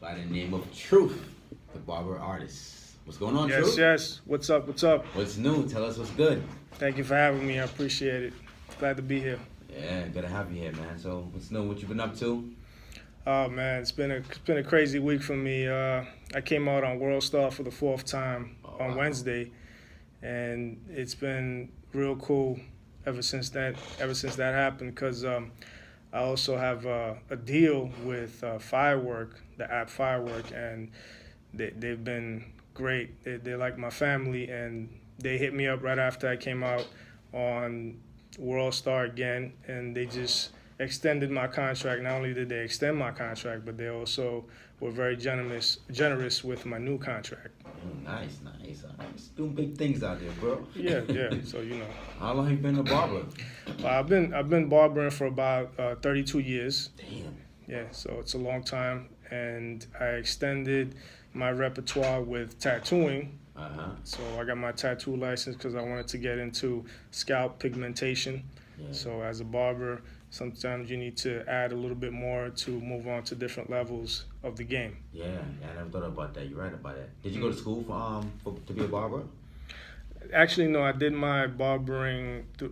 by the name of Truth, the Barber Artist. What's going on, Yes, Truth? yes. What's up? What's up? What's new? Tell us what's good. Thank you for having me. I appreciate it. Glad to be here. Yeah, good to have you here, man. So, what's new? What you been up to? Oh man, it's been a crazy week for me. I came out on World Star for the fourth time on wow. Wednesday, and it's been real cool ever since that happened. Because I also have a deal with Firework, the app Firework, and they've been great. They're like my family, and they hit me up right after I came out on World Star again, and they just extended my contract. Not only did they extend my contract, but they also were very generous with my new contract. Oh, nice. Doing big things out there, bro. Yeah. So How long have you been a barber? I've been barbering for about 32 years. Damn. Yeah, so it's a long time, and I extended my repertoire with tattooing. So I got my tattoo license because I wanted to get into scalp pigmentation. Yeah. So as a barber, sometimes you need to add a little bit more to move on to different levels of the game. Yeah, I never thought about that. You're right about that. Did you go to school to be a barber? Actually, no, I did my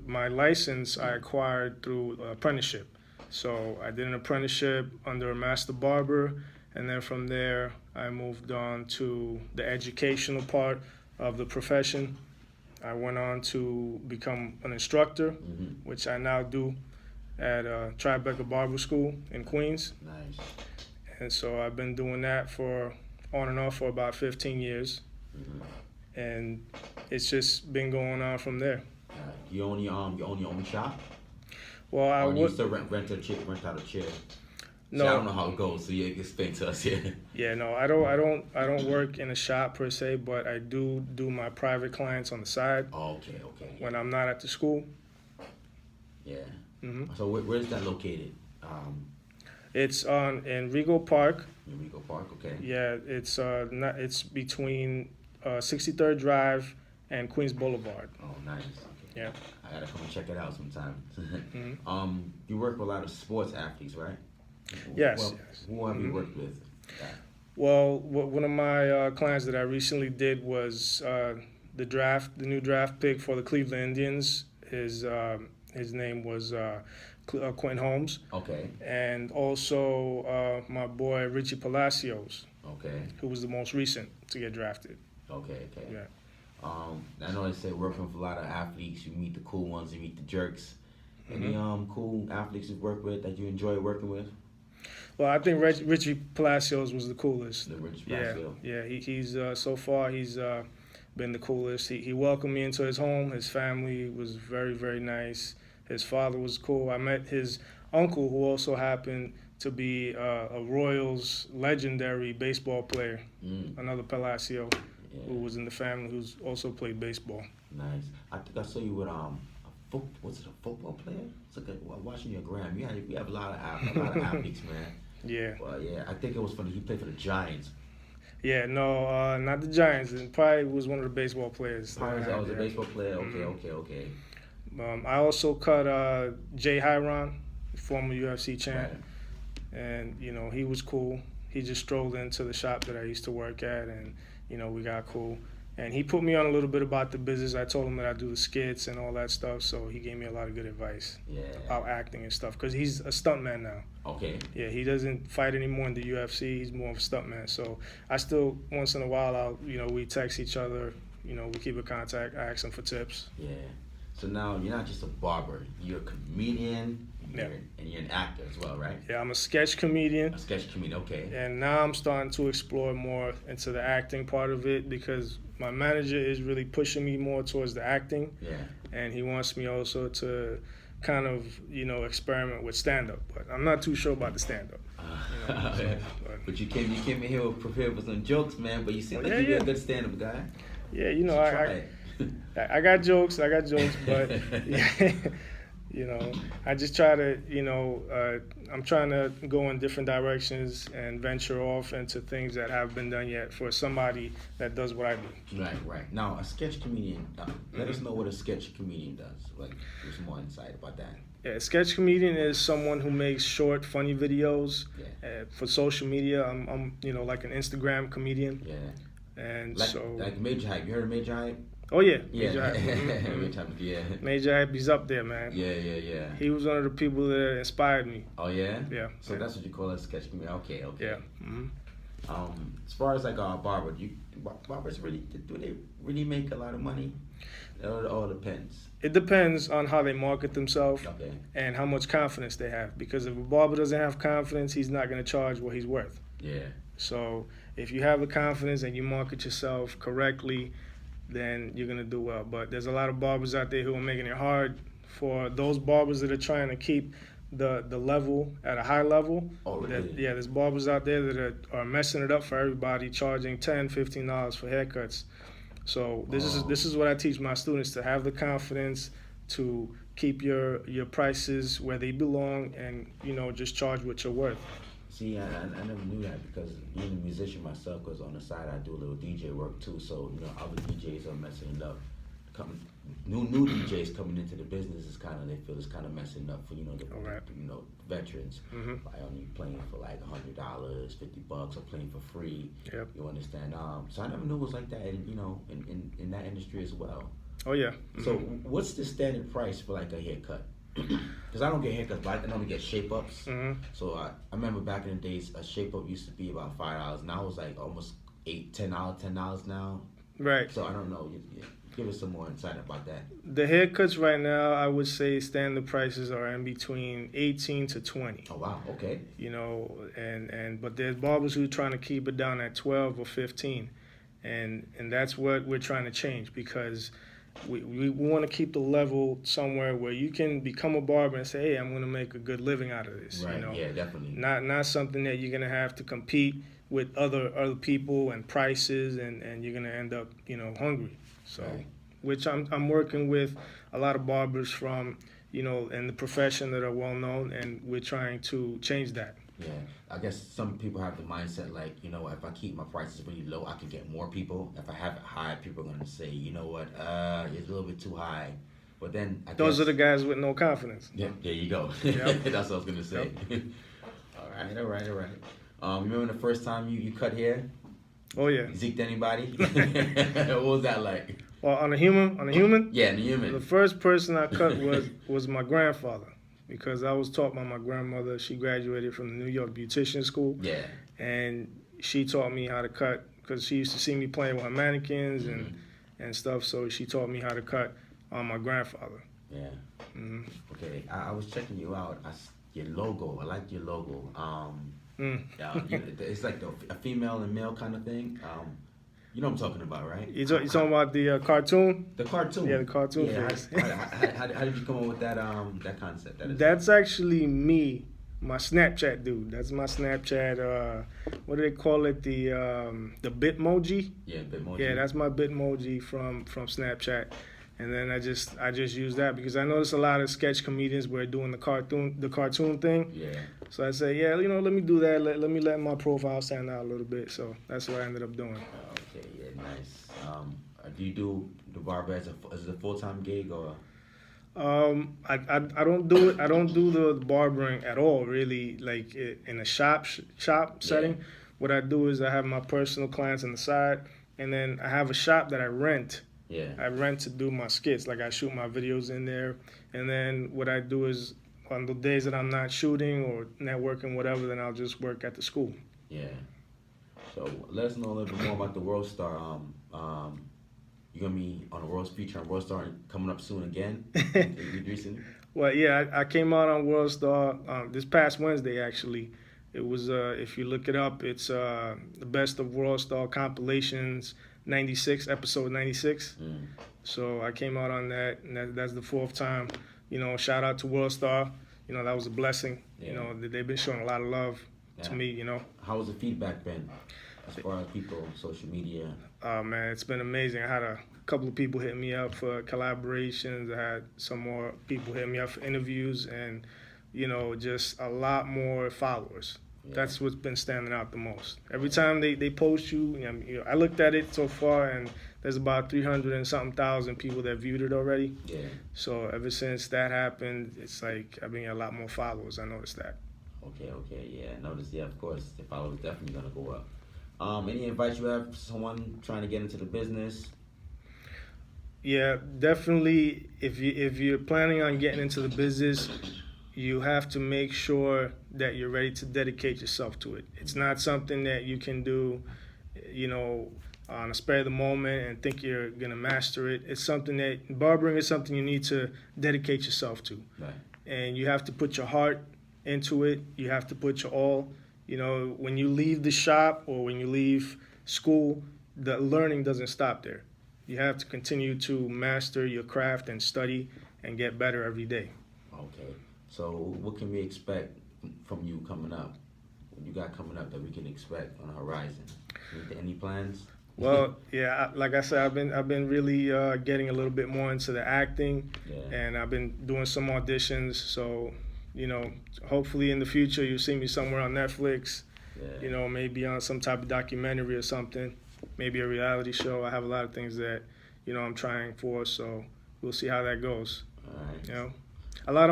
my license I acquired through apprenticeship. So I did an apprenticeship under a master barber, and then from there I moved on to the educational part of the profession. I went on to become an instructor, which I now do at Tribeca Barber School in Queens. Nice. And so I've been doing that on and off for about 15 years. And it's just been going on from there. You own your own shop? Well, I Or you would. still rent out a chair? No. See, I don't know how it goes, so you explain to us here. Yeah, no, I don't work in a shop per se, but I do my private clients on the side Oh, okay. when I'm not at the school. Yeah. Hmm. So where's that located? It's in Rego Park. In Rego Park, okay. Yeah, it's between 63rd Drive and Queens Boulevard. Oh, nice. Okay. Yeah. I gotta come and check it out sometime. Mhm. You work with a lot of sports athletes, right? Yes. Well, Yes. who have you worked with? Well, one of my clients that I recently did was the new draft pick for the Cleveland Indians. His name was Quentin Holmes, Okay. and also my boy Richie Palacios, Okay. who was the most recent to get drafted. Okay. Yeah. I know they say working with a lot of athletes, you meet the cool ones, you meet the jerks. Any cool athletes you've worked with that you enjoy working with? Well, I think Richie Palacios was the coolest. The Rich Yeah, Palacio. yeah. He's so far he's been the coolest. He welcomed me into his home. His family was very, very nice. His father was cool. I met his uncle, who also happened to be a Royals legendary baseball player, another Palacio, who was in the family, who's also played baseball. Nice. I think I saw you with was it a football player? It's like watching your gram. You have a lot of athletes, man. Yeah. Well, yeah. I think it was he played for the Giants. Yeah, no, not the Giants. It probably was one of the baseball players. I was a baseball player. Okay. I also cut Jay Hiron, former UFC champ, Right. and he was cool. He just strolled into the shop that I used to work at, and we got cool. And he put me on a little bit about the business. I told him that I do the skits and all that stuff, so he gave me a lot of good advice about acting and stuff. Because he's a stuntman now. Okay. Yeah, he doesn't fight anymore in the UFC. He's more of a stuntman. So I still, once in a while, we text each other. We keep in contact. I ask him for tips. Yeah. So now you're not just a barber. You're a comedian. Yeah. And you're an actor as well, right? Yeah, I'm a sketch comedian. A sketch comedian. Okay. And now I'm starting to explore more into the acting part of it because my manager is really pushing me more towards the acting. Yeah. And he wants me also to kind of, experiment with stand-up. But I'm not too sure about the stand-up. But you came in here prepared for some jokes, man. But you seem like you're a good stand-up guy. Yeah, I got jokes, but You know, I just try to, I'm trying to go in different directions and venture off into things that haven't been done yet for somebody that does what I do. Right. Now, a sketch comedian, let us know what a sketch comedian does. Like, give some more insight about that. Yeah, a sketch comedian is someone who makes short, funny videos for social media. I'm, like an Instagram comedian. Yeah. And like Major Hype. You heard of Major Hype? Oh yeah, Major Hype. Yeah. Major Hype, he's up there, man. Yeah. He was one of the people that inspired me. Oh yeah. Yeah. So that's what you call a sketch comedian. Okay. Yeah. Mm-hmm. As far as like barber, barbers do they really make a lot of money? It all depends. It depends on how they market themselves Okay. and how much confidence they have. Because if a barber doesn't have confidence, he's not going to charge what he's worth. Yeah. So if you have the confidence and you market yourself correctly, then you're going to do well. But there's a lot of barbers out there who are making it hard for those barbers that are trying to keep the level at a high level. Oh, really? There's barbers out there that are messing it up for everybody, charging $10, $15 for haircuts. So this is what I teach my students, to have the confidence to keep your prices where they belong and, just charge what you're worth. See, I never knew that, because being a musician myself, because on the side I do a little DJ work too. So other DJs are messing it up. New DJs coming into the business is they feel it's kind of messing up for veterans by only playing for like $100, $50, or playing for free. Yep. You understand? So I never knew it was like that. In that industry as well. Oh yeah. So what's the standard price for like a haircut? Because I don't get haircuts, but I can only get shape ups. Mm-hmm. So I remember back in the days, a shape up used to be about $5. Now it's like almost $10 now. Right. So I don't know. Give us some more insight about that. The haircuts right now, I would say standard prices are in between 18 to 20. Oh wow, okay. But there's barbers who are trying to keep it down at 12 or 15, and that's what we're trying to change, because we want to keep the level somewhere where you can become a barber and say, hey, I'm going to make a good living out of this. Right. Yeah, definitely. Not something that you're going to have to compete with other people and prices, and you're going to end up hungry. So, right. Which I'm working with a lot of barbers from, in the profession that are well known, and we're trying to change that. Yeah, I guess some people have the mindset like, if I keep my prices really low, I can get more people. If I have it high, people are going to say, you know what, it's a little bit too high. But then those are the guys with no confidence. Yeah, there you go. Yep. That's what I was going to say. Yep. All right. Remember the first time you cut hair? Oh yeah. Zeked anybody? What was that like? Well, on a human? Yeah, on a human. The first person I cut was my grandfather, because I was taught by my grandmother. She graduated from the New York Beautician School. Yeah. And she taught me how to cut, because she used to see me playing with her mannequins and stuff. So she taught me how to cut on my grandfather. Yeah. Mm-hmm. Okay, I was checking you out. Your logo, I like your logo. It's like a female and male kind of thing. You know what I'm talking about, right? You talking about the cartoon? The cartoon. Yeah, the cartoon. Yeah. How did you come up with that concept? That's actually me, my Snapchat dude. That's my Snapchat. What do they call it? The Bitmoji. Yeah, Bitmoji. Yeah, that's my Bitmoji from Snapchat. And then I just use that because I notice a lot of sketch comedians were doing the cartoon thing. Yeah. So I say, yeah, let me do that. Let me let my profile stand out a little bit. So that's what I ended up doing. Okay, yeah, nice. Do you do the barber as a full-time gig or? I don't do it. I don't do the barbering at all, really. Like in a shop setting. Yeah. What I do is I have my personal clients on the side, and then I have a shop that I rent. Yeah. I rent to do my skits. Like I shoot my videos in there, and then what I do is on the days that I'm not shooting or networking, whatever, then I'll just work at the school. Yeah. So let us know a little bit more about the World Star. You're gonna be on a World feature on World Star coming up soon again. Recently. Well, yeah, I came out on World Star this past Wednesday. Actually, it was if you look it up, it's the Best of World Star compilations. 96, episode 96. So I came out on that, and that's the fourth time. Shout out to World Star. That was a blessing. Yeah. They've been showing a lot of love to me. How has the feedback been as far as people on social media? Oh man, it's been amazing. I couple of people hit me up for collaborations. I had some more people hit me up for interviews, and just a lot more followers. Yeah. That's what's been standing out the most. Every time they post you, I looked at it so far, and there's about 300 and something thousand people that viewed it already. Yeah. So ever since that happened, it's like I've been getting a lot more followers. I noticed that. Okay, yeah, I noticed. Yeah, of course, the followers definitely gonna go up. Any advice you have for someone trying to get into the business? Yeah, definitely. If you're planning on getting into the business, you have to make sure that you're ready to dedicate yourself to it. It's not something that you can do, on a spur of the moment and think you're gonna master it. It's something that barbering is something you need to dedicate yourself to, Right. and you have to put your heart into it. You have to put your all. When you leave the shop or when you leave school, the learning doesn't stop there. You have to continue to master your craft and study and get better every day. Okay. So what can we expect from you coming up? What you got coming up that we can expect on the horizon? Any plans? Well, yeah, like I said, I've been really getting a little bit more into the acting, Yeah. and I've been doing some auditions. So, hopefully in the future you'll see me somewhere on Netflix. Yeah. Maybe on some type of documentary or something, maybe a reality show. I have a lot of things that I'm trying for. So we'll see how that goes. All right. A lot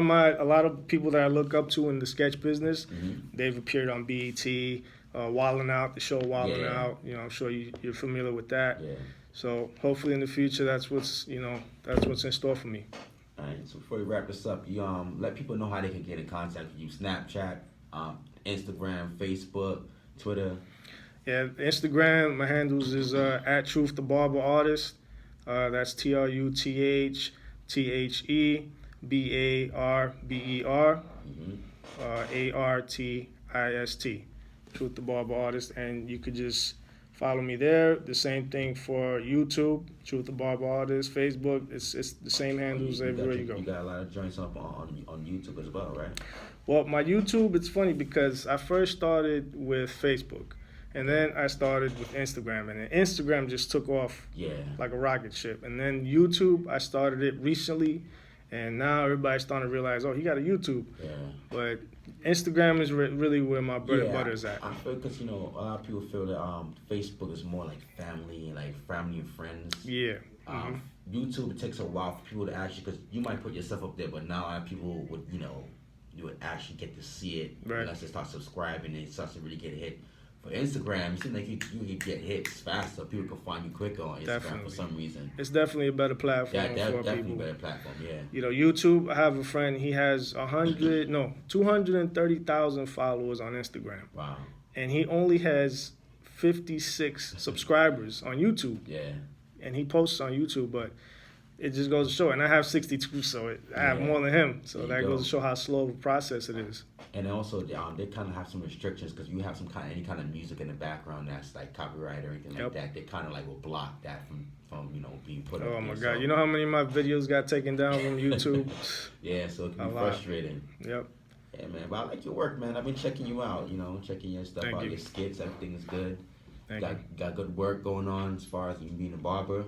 of people that I look up to in the sketch business, they've appeared on BET, Wildin' Out, the show Wildin' Yeah. Out. I'm sure you're familiar with that. Yeah. So hopefully in the future, that's what's in store for me. All right. So before we wrap this up, you let people know how they can get in contact with you. Snapchat, Instagram, Facebook, Twitter. Yeah, Instagram, my handles is at Truth the Barber Artist. That's TruthBarber Artist, Truth the Barber Artist, and you could just follow me there. The same thing for YouTube, Truth the Barber Artist, Facebook. It's the same handles everywhere you go. You got a lot of joints up on YouTube as well, right? Well, my YouTube, it's funny because I first started with Facebook, and then I started with Instagram, and then Instagram just took off like a rocket ship. And then YouTube, I started it recently, and now everybody's starting to realize, oh, he got a YouTube. Yeah. But Instagram is really where my bread and butter is at. I feel because a lot of people feel that Facebook is more like family and friends. Yeah. YouTube, it takes a while for people to actually, because you might put yourself up there, but now a lot of people would you would actually get to see it unless they start subscribing and it starts to really get hit. For Instagram, it seems like you get hits faster. People can find you quicker on Instagram for some reason. It's definitely a better platform for definitely people. A better platform, yeah. YouTube, I have a friend, he has 230,000 followers on Instagram. Wow. And he only has 56 subscribers on YouTube. Yeah. And he posts on YouTube, but it just goes to show. And I have 62, so I have more than him. So that goes to show how slow of a process it is. And also, they kind of have some restrictions because you have any kind of music in the background that's like copyright or anything like that. They kind of like will block that from being put up. Oh my God! You know how many of my videos got taken down from YouTube? Yeah, so it can be frustrating. Yep. Yeah, man. But I like your work, man. I've been checking you out. Checking your stuff out. Your skits, everything is good. Got good work going on as far as you being a barber.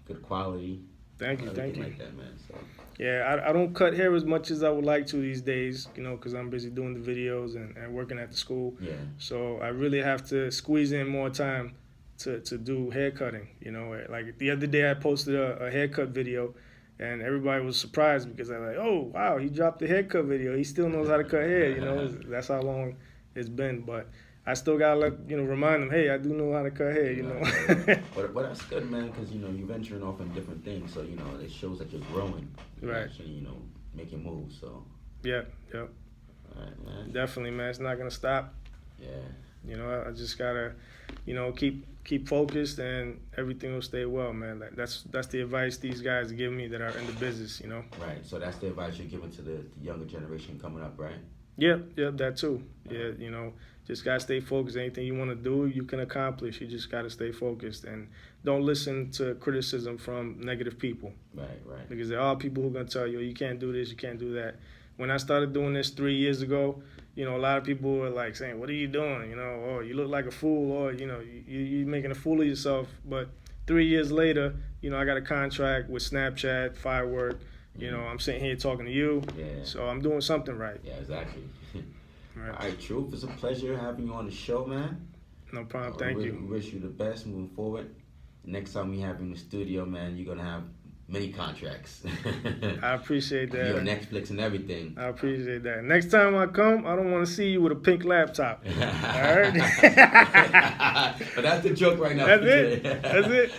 Good quality. Thank you. Like that, man. So. Yeah, I don't cut hair as much as I would like to these days, because I'm busy doing the videos and working at the school. Yeah. So I really have to squeeze in more time to do hair cutting. Like the other day I posted a haircut video, and everybody was surprised because I'm like, oh wow, he dropped the haircut video. He still knows how to cut hair. That's how long it's been, but. I still gotta remind them, hey, I do know how to cut hair, But that's good, man, because you're venturing off in different things, so it shows that you're growing, right? Actually, making moves. So yeah. All right, man. Definitely, man. It's not gonna stop. Yeah. I just gotta, keep focused, and everything will stay well, man. That's the advice these guys give me that are in the business, Right. So that's the advice you're giving to the younger generation coming up, right? Yep, that too. Yeah, just gotta stay focused. Anything you want to do, you can accomplish. You just gotta stay focused and don't listen to criticism from negative people. Right. Because there are people who are gonna tell you, you can't do this, you can't do that. When I started doing this 3 years ago, a lot of people were like saying, "What are you doing? Oh, you look like a fool, or you're making a fool of yourself." But 3 years later, I got a contract with Snapchat, Firework. I'm sitting here talking to you. Yeah. So I'm doing something right. Yeah, exactly. Right. All right, Truth, it's a pleasure having you on the show, man. No problem. Thank you. We wish you the best moving forward. Next time we have you in the studio, man, you're gonna have many contracts. I appreciate that. You're on Netflix and everything. I appreciate that. Next time I come, I don't want to see you with a pink laptop. All right? But that's the joke right now. That's it. That's it.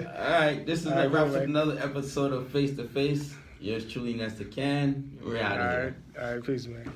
All right, this is All right, a wrap up man. another episode of Face to Face. Yours truly, Nestor Can. We're out of here. All right, peace, man.